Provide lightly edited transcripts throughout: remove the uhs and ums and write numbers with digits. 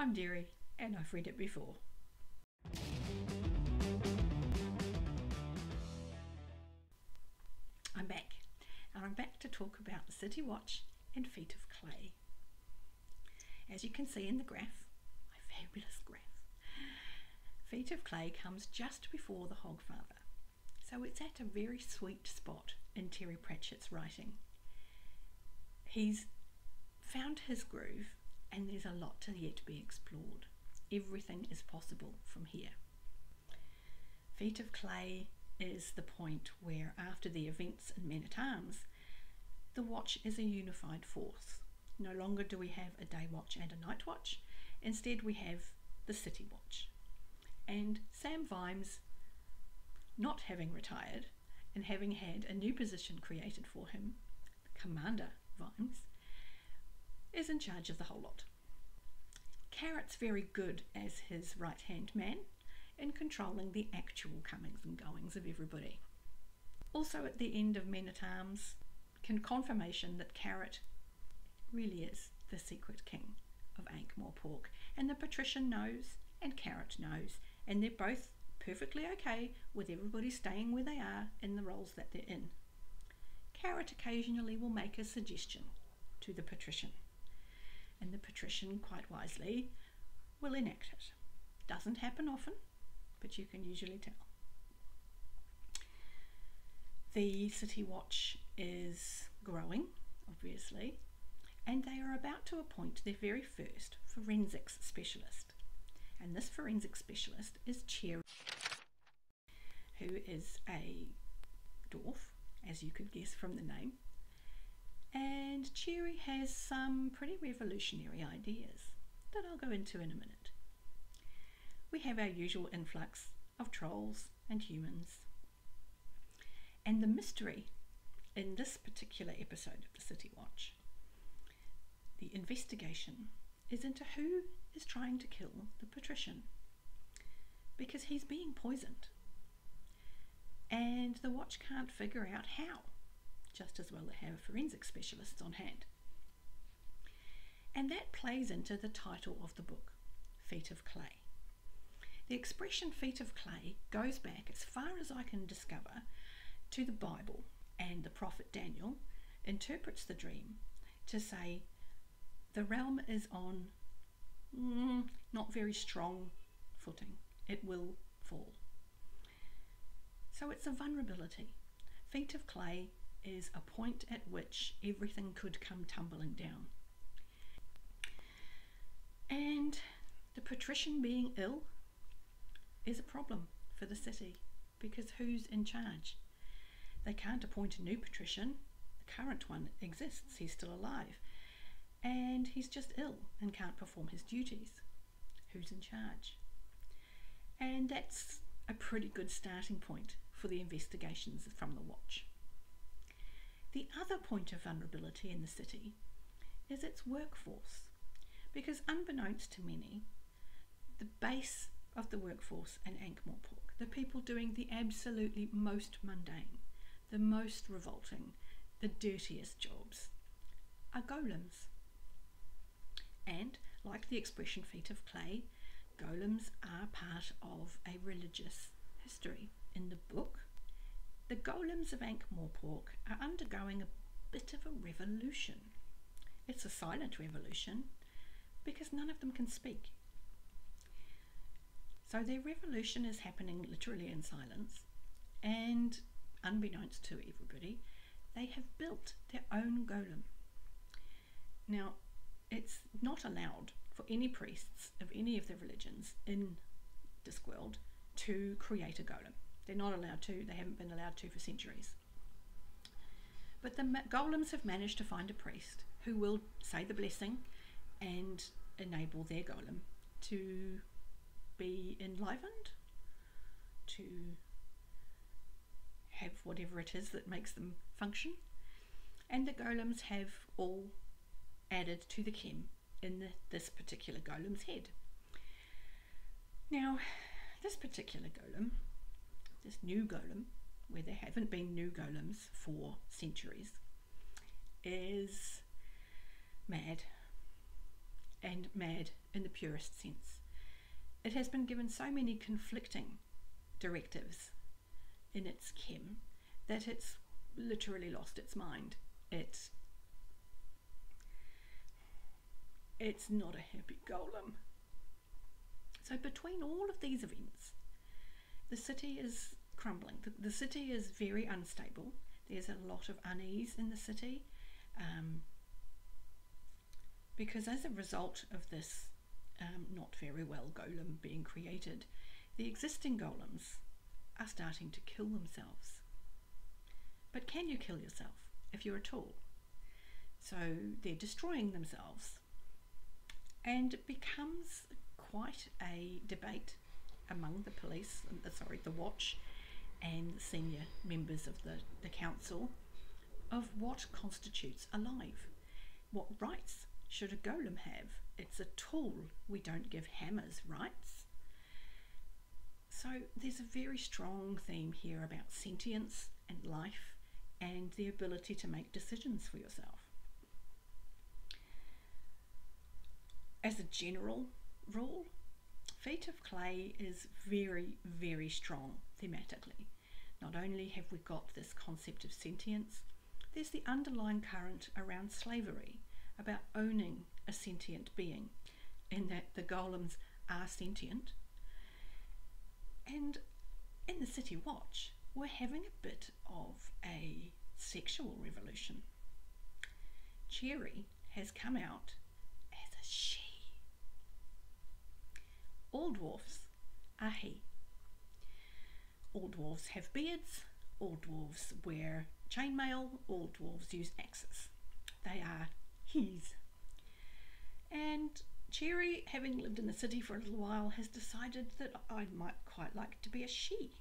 I'm Derri, and I've read it before. I'm back, and I'm back to talk about the City Watch and Feet of Clay. As you can see in the graph, my fabulous graph, Feet of Clay comes just before the Hogfather, so it's at a very sweet spot in Terry Pratchett's writing. He's found his groove, and there's a lot to yet be explored. Everything is possible from here. Feet of Clay is the point where, after the events in Men-at-Arms, the watch is a unified force. No longer do we have a day watch and a night watch. Instead we have the City Watch. And Sam Vimes, not having retired and having had a new position created for him, Commander Vimes, is in charge of the whole lot. Carrot's very good as his right-hand man in controlling the actual comings and goings of everybody. Also at the end of Men-at-Arms, confirmation that Carrot really is the secret king of Ankh-Morpork, and the patrician knows and Carrot knows, and they're both perfectly okay with everybody staying where they are in the roles that they're in. Carrot occasionally will make a suggestion to the patrician, and the patrician, quite wisely, will enact it. Doesn't happen often, but you can usually tell. The City Watch is growing, obviously, and they are about to appoint their very first forensics specialist. And this forensic specialist is Cherry, who is a dwarf, as you could guess from the name. And Cherry has some pretty revolutionary ideas that I'll go into in a minute. We have our usual influx of trolls and humans. And the mystery in this particular episode of the City Watch, the investigation, is into who is trying to kill the patrician, because he's being poisoned. And the watch can't figure out how. Just as well they have forensic specialists on hand. And that plays into the title of the book, Feet of Clay. The expression feet of clay goes back, as far as I can discover, to the Bible, and the prophet Daniel interprets the dream to say the realm is on not very strong footing. It will fall. So it's a vulnerability. Feet of clay is a point at which everything could come tumbling down. And the patrician being ill is a problem for the city, because who's in charge? They can't appoint a new patrician. The current one exists, he's still alive, and he's just ill and can't perform his duties. Who's in charge? And that's a pretty good starting point for the investigations from the watch. The other point of vulnerability in the city is its workforce, because unbeknownst to many, the base of the workforce in Ankh-Morpork, the people doing the absolutely most mundane, the most revolting, the dirtiest jobs, are golems. And, like the expression feet of clay, golems are part of a religious history. In the book, the golems of Ankh-Morpork are undergoing a bit of a revolution. It's a silent revolution, because none of them can speak. So their revolution is happening literally in silence, and unbeknownst to everybody, they have built their own golem. Now, it's not allowed for any priests of any of the religions in Discworld to create a golem. They're not allowed to, they haven't been allowed to for centuries. But the golems have managed to find a priest who will say the blessing and enable their golem to be enlivened, to have whatever it is that makes them function. And the golems have all added to the chem in this particular golem's head. Now, this particular golem, this new golem, where there haven't been new golems for centuries, is mad and mad in the purest sense. It has been given so many conflicting directives in its chem that it's literally lost its mind. It's not a happy golem. So between all of these events, the city is crumbling. The city is very unstable. There's a lot of unease in the city because as a result of this not very well golem being created, the existing golems are starting to kill themselves. But can you kill yourself if you're a tool? So they're destroying themselves, and it becomes quite a debate among the police, the watch, and the senior members of the council of what constitutes alive. What rights should a golem have? It's a tool. We don't give hammers rights. So there's a very strong theme here about sentience and life and the ability to make decisions for yourself. As a general rule, Feet of Clay is very, very strong thematically. Not only have we got this concept of sentience, there's the underlying current around slavery, about owning a sentient being, in that the golems are sentient. And in the City Watch, we're having a bit of a sexual revolution. Cherry has come out as a she. All dwarfs are he. All dwarves have beards, all dwarves wear chainmail, all dwarves use axes. They are his. And Cherry, having lived in the city for a little while, has decided that I might quite like to be a she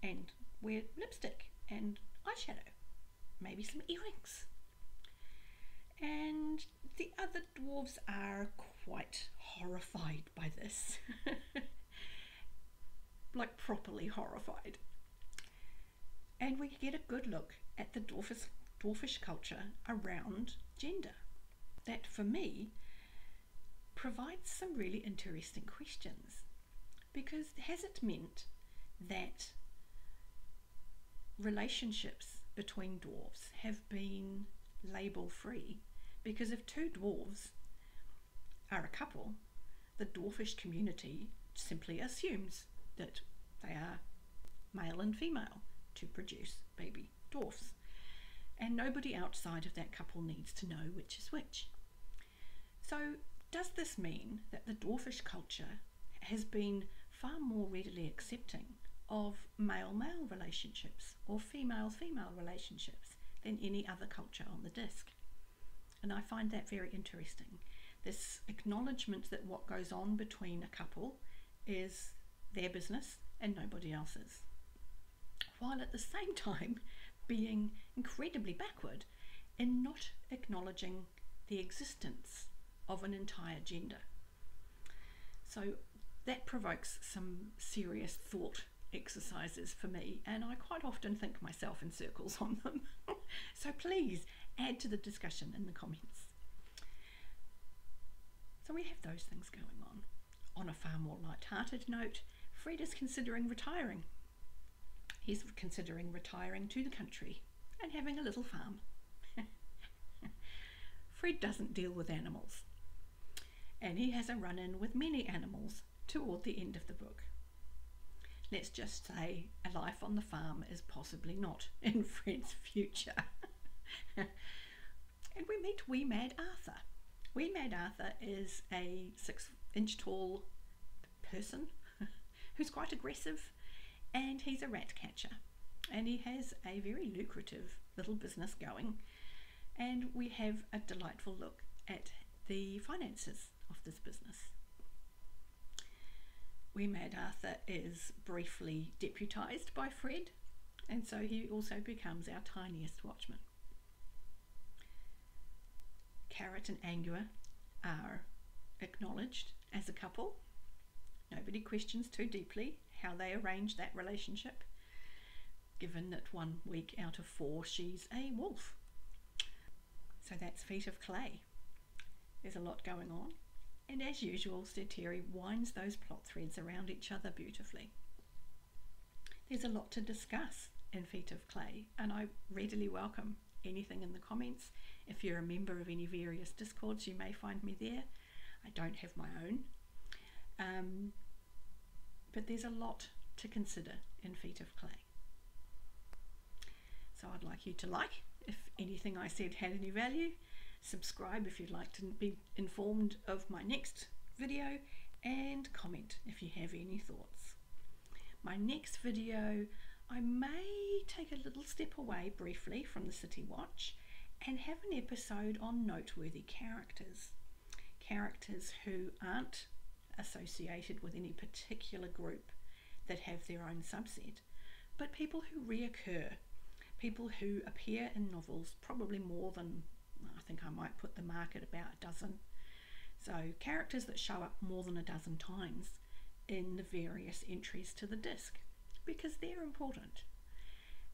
and wear lipstick and eyeshadow, maybe some earrings. And the other dwarves are quite horrified by this. Like properly horrified. And we get a good look at the dwarfish culture around gender. That, for me, provides some really interesting questions. Because has it meant that relationships between dwarves have been label free? Because if two dwarves are a couple, the dwarfish community simply assumes that they are male and female to produce baby dwarfs. And nobody outside of that couple needs to know which is which. So does this mean that the dwarfish culture has been far more readily accepting of male-male relationships or female-female relationships than any other culture on the disc? And I find that very interesting. This acknowledgement that what goes on between a couple is their business and nobody else's, while at the same time being incredibly backward in not acknowledging the existence of an entire gender. So that provokes some serious thought exercises for me, and I quite often think myself in circles on them. So please add to the discussion in the comments. So we have those things going on. On a far more light-hearted note, Fred is considering retiring. He's considering retiring to the country and having a little farm. Fred doesn't deal with animals, and he has a run-in with many animals toward the end of the book. Let's just say a life on the farm is possibly not in Fred's future. And we meet Wee Mad Arthur. Wee Mad Arthur is a 6-inch tall person who's quite aggressive, and he's a rat catcher, and he has a very lucrative little business going, and we have a delightful look at the finances of this business. Wee Mad Arthur is briefly deputised by Fred, and so he also becomes our tiniest watchman. Carrot and Angua are acknowledged as a couple. Nobody questions too deeply how they arrange that relationship, given that 1 week out of 4 she's a wolf. So that's Feet of Clay. There's a lot going on, And as usual, Sir Terry winds those plot threads around each other beautifully. There's a lot to discuss in Feet of Clay, and I readily welcome anything in the comments. If you're a member of any various Discords, you may find me there. I don't have my own. But there's a lot to consider in Feet of Clay. So I'd like you to like if anything I said had any value, subscribe if you'd like to be informed of my next video, and comment if you have any thoughts. My next video, I may take a little step away briefly from the City Watch and have an episode on noteworthy characters. Characters who aren't associated with any particular group that have their own subset, but people who reoccur, people who appear in novels probably more than, I think I might put the mark at about a dozen. So characters that show up more than a dozen times in the various entries to the disc, because they're important.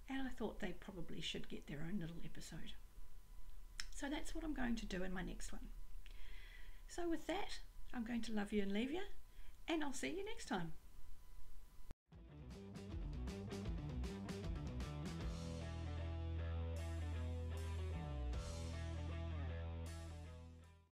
And I thought they probably should get their own little episode. So that's what I'm going to do in my next one. So with that, I'm going to love you and leave you, and I'll see you next time.